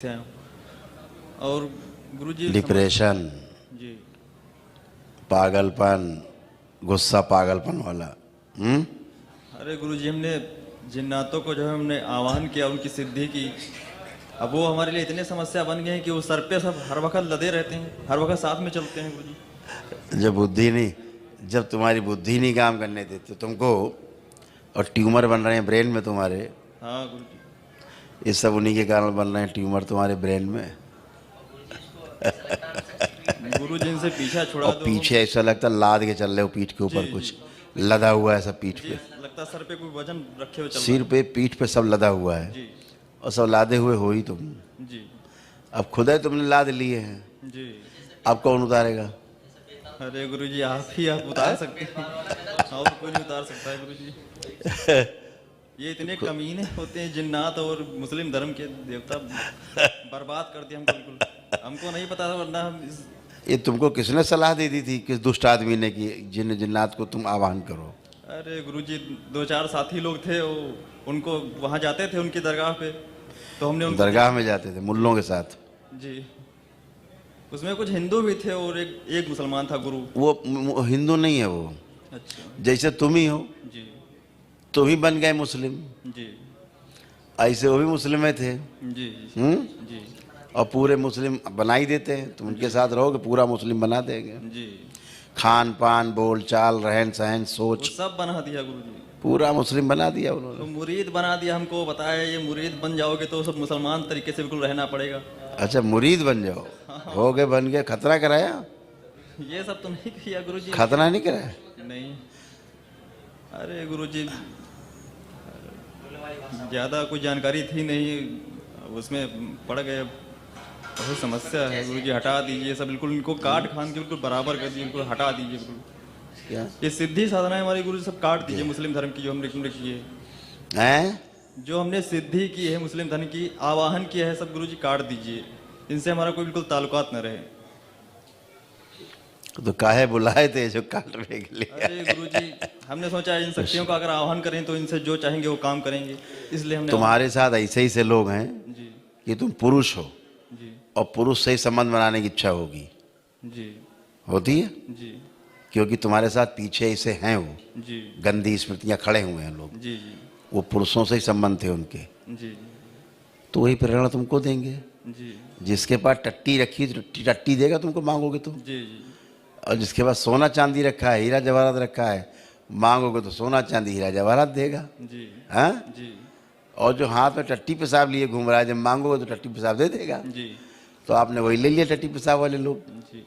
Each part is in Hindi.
थे। और गुरुजी डिप्रेशन, जी पागलपन, गुस्सा पागलपन वाला। अरे गुरुजी, हमने जिन्नातों को जो है हमने आह्वान किया, उनकी सिद्धि की। अब वो हमारे लिए इतने समस्या बन गए हैं कि वो सर पे सब हर वक्त लदे रहते हैं, हर वक्त साथ में चलते हैं गुरुजी। जब तुम्हारी बुद्धि नहीं काम करने देती तुमको, और ट्यूमर बन रहे हैं ब्रेन में तुम्हारे, हाँ गुरुजी। ये सब उन्हीं के कारण बन रहे हैं ट्यूमर तुम्हारे ब्रेन में। गुरुजी इनसे पीछा छुड़ा और दो। पीछे ऐसा लगता लाद के चल रहे हो पीठ के ऊपर, जी, कुछ लदा हुआ है सब पीठ जी, पे, लगता है सर पे कोई वजन रखे हुए चल सिर रहा पे पीठ पे सब लदा हुआ है। है। जी और सब लादे हुए हो ही तुम। जी अब खुद ही तुमने लाद लिए हैं, जी। अब कौन उतारेगा? अरे गुरुजी, आप उतार सकते हैं, और कोई नहीं उतार सकता है गुरुजी। ये इतने कमीने होते हैं जिन्नात और मुस्लिम धर्म के देवता, बर्बाद कर दिया हमको बिल्कुल। हमको नहीं पता था, वरना हम ये तुमको किसने सलाह दे दी थी, किस दुष्ट आदमी ने, कि जिन्नात को तुम आह्वान करो? अरे गुरुजी, 2-4 साथी लोग थे, वो उनको वहाँ जाते थे उनकी दरगाह पे, तो हमने उनको दरगाह में जाते थे मुल्लों के साथ? जी। उसमें कुछ हिंदू भी थे और एक मुसलमान था गुरु। वो हिंदू नहीं है वो, अच्छा। जैसे तुम ही हो, जी तुम ही बन गए मुस्लिम, जी ऐसे वो भी मुस्लिम में थे। जी जी और पूरे मुस्लिम बना ही देते हैं, तुम उनके साथ रहोगे पूरा मुस्लिम बना देंगे। जी। खान पान, बोल चाल, रहन सहन, वो सोच, सब बना दिया गुरुजी। पूरा मुस्लिम बना दिया तो उन्होंने। मुरीद बना दिया हमको, बताया ये मुरीद बन जाओगे तो सब मुसलमान तरीके से बिल्कुल रहना पड़ेगा। अच्छा, मुरीद बन जाओ, हो गए, बन गए। खतरा कराया? ये सब तो नहीं किया गुरुजी। खतरा नहीं कराया? नहीं। अरे गुरुजी, ज़्यादा कोई जानकारी थी नहीं, उसमें पड़ गए। बहुत समस्या है गुरुजी, हटा दीजिए सब बिल्कुल, इनको काट खान के बिल्कुल बराबर कर दीजिए, इनको हटा दीजिए बिल्कुल। क्या ये सिद्धि साधना है हमारी गुरु, सब काट दीजिए मुस्लिम धर्म की, जो हमने की है, हैं? जो हमने सिद्धि की है मुस्लिम धर्म की, आवाहन किया है, सब गुरुजी काट दीजिए। इनसे हमारा कोई बिल्कुल ताल्लुकात न रहे। तो काहे बुलाए थे जो काटने के लिए? अरे गुरुजी, हमने सोचा इन शक्तियों का अगर आह्वान करें तो इनसे जो चाहेंगे वो काम करेंगे, इसलिए हमने तुम्हारे साथ ऐसे ही से लोग हैं जी कि तुम पुरुष हो जी और पुरुष से ही संबंध बनाने की इच्छा होगी, जी होती है, जी क्योंकि तुम्हारे साथ पीछे ऐसे हैं वो जी गंदी स्मृतियां खड़े हुए हैं लोग, जी जी वो पुरुषों से ही संबंध थे उनके, जी तो वही प्रेरणा तुमको देंगे। जी जिसके पास टट्टी रखी तो टट्टी देगा तुमको, मांगोगे तो। जी जी और जिसके पास सोना चांदी रखा है, हीरा जवाहरात रखा है, मांगोगे तो सोना चांदी हीरा जवाहरात देगा। जी हाँ? जी और जो हाथ में टट्टी पेशाब लिए घूम रहा है, जब मांगोगे तो टट्टी पेशाब दे देगा। जी तो आपने वही ले लिया, टट्टी पेशाब वाले लोग जी।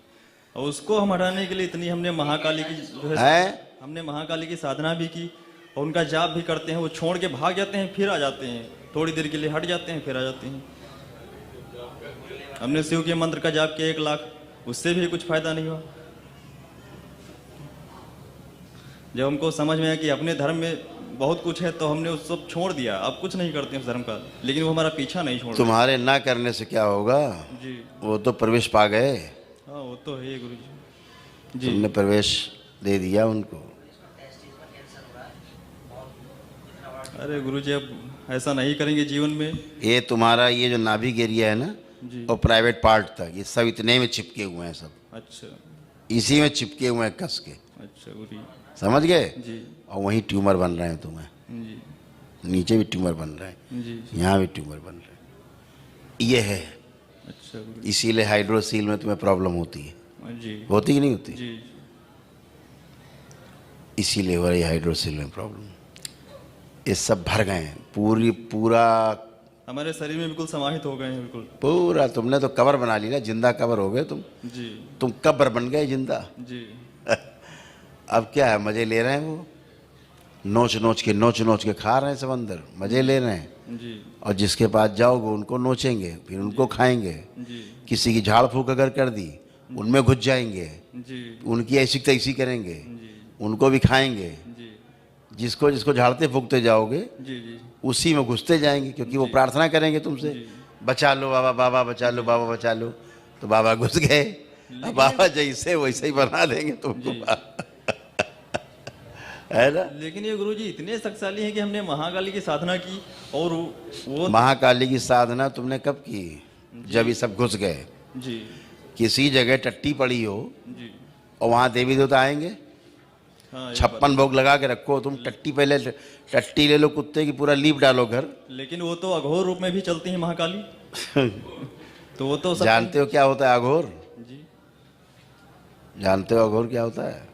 और उसको हम हटाने के लिए इतनी हमने महाकाली की जो है, हैं। हमने महाकाली की साधना भी की, और उनका जाप भी करते हैं। वो छोड़ के भाग जाते हैं, फिर आ जाते हैं, थोड़ी देर के लिए हट जाते हैं, फिर आ जाते हैं। हमने शिव के मंत्र का जाप किया 1 लाख, उससे भी कुछ फायदा नहीं हुआ। जब हमको समझ में आया कि अपने धर्म में बहुत कुछ है, तो हमने उस सब छोड़ दिया, अब कुछ नहीं करते उस धर्म का, लेकिन वो हमारा पीछा नहीं छोड़ तुम्हारे ना करने से क्या होगा? जी। वो तो प्रवेश पा गए, हाँ वो तो है गुरु जी। तुमने प्रवेश दे दिया उनको। अरे गुरु जी, अब ऐसा नहीं करेंगे जीवन में। ये तुम्हारा ये जो नाभिक एरिया है ना, जी। और प्राइवेट पार्ट तक, ये सब इतने में चिपके हुए हैं, सब अच्छा इसी में चिपके हुए हैं कस के, अच्छा गुरु जी। समझ गए? जी और वहीं ट्यूमर बन रहे हैं तुम्हें, जी नीचे भी ट्यूमर बन रहे हैं, जी यहाँ भी ट्यूमर बन रहे हैं। ये है, अच्छा गुरु इसीलिए हाइड्रोसील में तुम्हें प्रॉब्लम होती है। जी होती कि नहीं होती? जी इसीलिए हो रही है हाइड्रोसील में प्रॉब्लम। ये सब भर गए हैं, पूरा हमारे शरीर में बिल्कुल समाहित हो गए हैं बिल्कुल। पूरा। तुमने तो कबर बना ली ना, जिंदा कबर हो गए तुम। जी तुम कब्र बन गए जिंदा। जी अब क्या है, मजे ले रहे हैं वो, नोच नोच के खा रहे हैं सब अंदर, मजे ले रहे हैं। जी और जिसके पास जाओगे उनको नोचेंगे, फिर उनको खाएंगे। जी किसी की झाड़ फूक अगर कर दी, उनमें घुस जाएंगे, जी उनकी ऐसी तैसी करेंगे, जी उनको भी खाएंगे। जी जिसको जिसको झाड़ते फूकते जाओगे जी जी उसी में घुसते जाएंगे, क्योंकि वो प्रार्थना करेंगे तुमसे, बचा लो बाबा, बाबा बचा लो, बाबा बचा लो। तो बाबा घुस गए, अब बाबा जैसे वैसे ही बना देंगे तुमको। है ना? लेकिन ये गुरुजी इतने शक्तिशाली हैं कि हमने महाकाली की साधना की, और वो महाकाली की साधना तुमने कब की? जब ये सब घुस गए। जी किसी जगह टट्टी पड़ी हो जी। और वहाँ देवी देवता आएंगे? हाँ ये 56 भोग लगा के रखो तुम, टट्टी पहले टट्टी ले लो कुत्ते की, पूरा लीप डालो घर। लेकिन वो तो अघोर रूप में भी चलती है महाकाली। तो वो तो सब जानते हो क्या होता है अघोर? जी। जानते हो अघोर क्या होता है?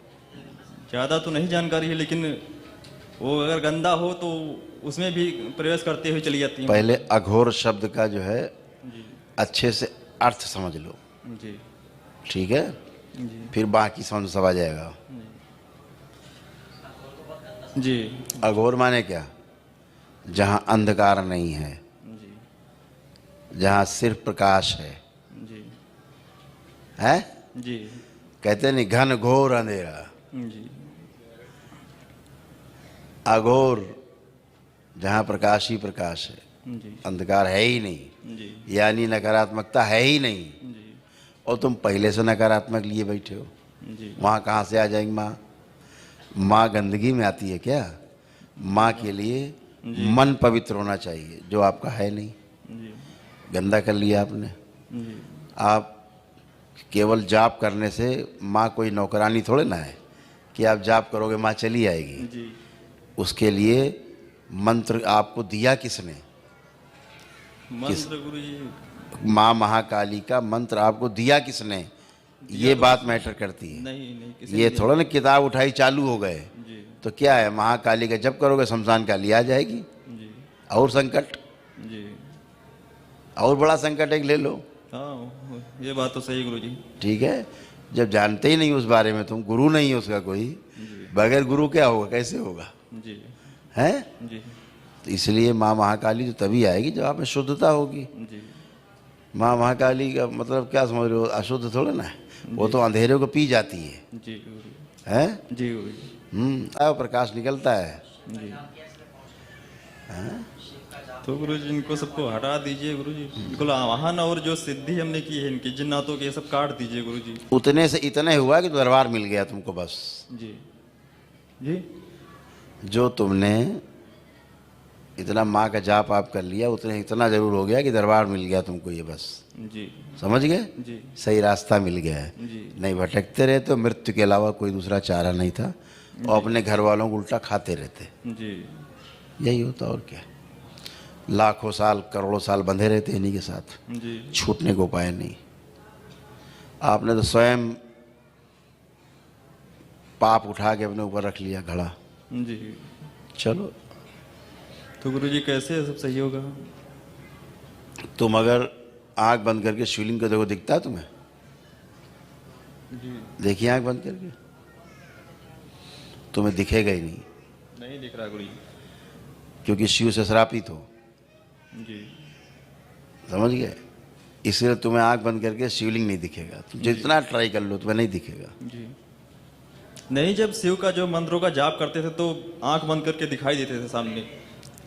ज्यादा तो नहीं जानकारी है, लेकिन वो अगर गंदा हो तो उसमें भी प्रवेश करते हुए चली जाती है। पहले अघोर शब्द का जो है जी अच्छे से अर्थ समझ लो, जी ठीक है? जी फिर बाकी समझ सब आ जाएगा। जी अघोर माने क्या? जहाँ अंधकार नहीं है, जी जहाँ सिर्फ प्रकाश है। जी है? जी कहते नहीं घन घोर अंधेरा। जी अघोर जहाँ प्रकाश ही प्रकाश है, जी अंधकार है ही नहीं, जी यानी नकारात्मकता है ही नहीं। जी और तुम पहले से नकारात्मक लिए बैठे हो, जी वहाँ कहाँ से आ जाएंगी माँ? माँ गंदगी में आती है क्या? माँ के लिए मन पवित्र होना चाहिए, जो आपका है नहीं। जी गंदा कर लिया आपने। जी आप केवल जाप करने से माँ कोई नौकरानी थोड़े ना है कि आप जाप करोगे माँ चली आएगी। जी उसके लिए मंत्र आपको दिया किसने? मंत्र गुरु जी। माँ महाकाली का मंत्र आपको दिया किसने? ये बात मैटर करती है। नहीं नहीं किसी ये ने थोड़ा ना किताब उठाई चालू हो गए। जी तो क्या है, महाकाली का जब करोगे शमशान काली आ जाएगी। जी और संकट, जी। और बड़ा संकट एक ले लो, हाँ ये बात तो सही गुरु जी। ठीक है? जब जानते ही नहीं उस बारे में, तुम गुरु नहीं है उसका कोई, बगैर गुरु क्या होगा, कैसे होगा? जी है? जी तो इसलिए माँ महाकाली तो तभी आएगी जब आप में शुद्धता होगी। जी माँ महाकाली का मतलब क्या समझ रहे हो? अशुद्ध थोड़ा ना है, वो तो अंधेरे को पी जाती है। जी गुरु है? जी गुरु जी। प्रकाश निकलता है। जी तो गुरु जी इनको सबको हटा दीजिए गुरु जी, बिल्कुल आवाहन और जो सिद्धि हमने की है इनकी जिन्नातों के ये सब काट दीजिए गुरु जी। उतने से इतने हुआ कि दरबार मिल गया तुमको बस। जी जी जो तुमने इतना माँ का जाप आप कर लिया, उतने इतना जरूर हो गया कि दरबार मिल गया तुमको, ये बस जी समझ गए? जी सही रास्ता मिल गया है। जी नहीं भटकते रहे तो मृत्यु के अलावा कोई दूसरा चारा नहीं था, और अपने घर वालों को उल्टा खाते रहते। जी यही होता और क्या। लाखों साल करोड़ों साल बंधे रहते इन्हीं के साथ, जी छूटने को उपाय नहीं। आपने तो स्वयं पाप उठा के अपने ऊपर रख लिया घड़ा। जी। चलो, तो गुरु जी कैसे ये सब सही होगा? तुम अगर आंख बंद करके शिवलिंग को देखो, दिखता है तुम्हें? जी देखिए आंख बंद करके, तुम्हें दिखेगा ही नहीं, नहीं दिख रहा गुरु जी। क्योंकि शिव से श्रापित हो। जी समझ गए? इसलिए तुम्हें आंख बंद करके शिवलिंग नहीं दिखेगा। तुम जितना ट्राई कर लो तुम्हें नहीं दिखेगा। जी नहीं, जब शिव का जो मंत्रों का जाप करते थे तो आंख बंद करके दिखाई देते थे सामने,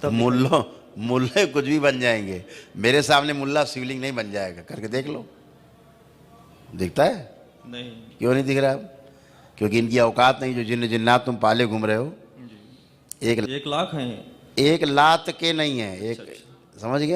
तब मुल्ले कुछ भी बन जाएंगे, मेरे सामने मुल्ला शिवलिंग नहीं बन जाएगा। करके देख लो, दिखता है? नहीं। क्यों नहीं दिख रहा? क्योंकि इनकी औकात नहीं। जो जिन्न जिन्नात तुम पाले घूम रहे हो, जी 1 1 लाख हैं। 1 लात के नहीं है, एक, समझ गए?